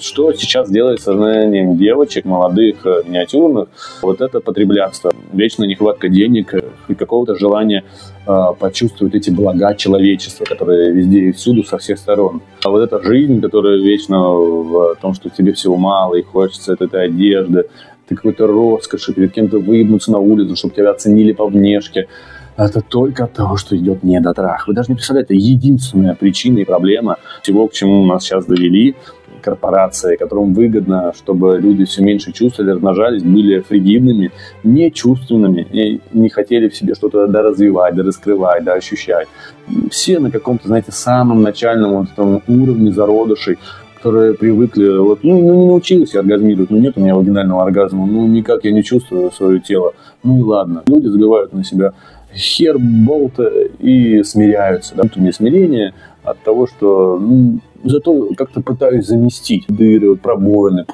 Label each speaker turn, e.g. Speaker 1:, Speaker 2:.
Speaker 1: что сейчас делает с сознанием девочек, молодых, миниатюрных? Вот это потреблятство, вечная нехватка денег и какого-то желания почувствовать эти блага человечества, которые везде и всюду, со всех сторон. А вот эта жизнь, которая вечно в том, что тебе всего мало и хочется от этой одежды, ты какой-то роскоши, перед кем-то выебнуться на улицу, чтобы тебя оценили по внешке. Это только от того, что идет недотрах. Вы даже не представляете, это единственная причина и проблема всего, к чему нас сейчас довели корпорации, которым выгодно, чтобы люди все меньше чувствовали, размножались, были фригидными, нечувственными и не хотели в себе что-то доразвивать, дораскрывать, доощущать. Все на каком-то, знаете, самом начальном вот этом уровне зародышей, которые привыкли, вот, не научился оргазмировать, нет у меня вагинального оргазма, никак я не чувствую свое тело, и ладно. Люди забивают на себя хер, болт и смиряются. Да? Внутреннее смирение от того, что зато как-то пытаюсь заместить дыры, пробоины,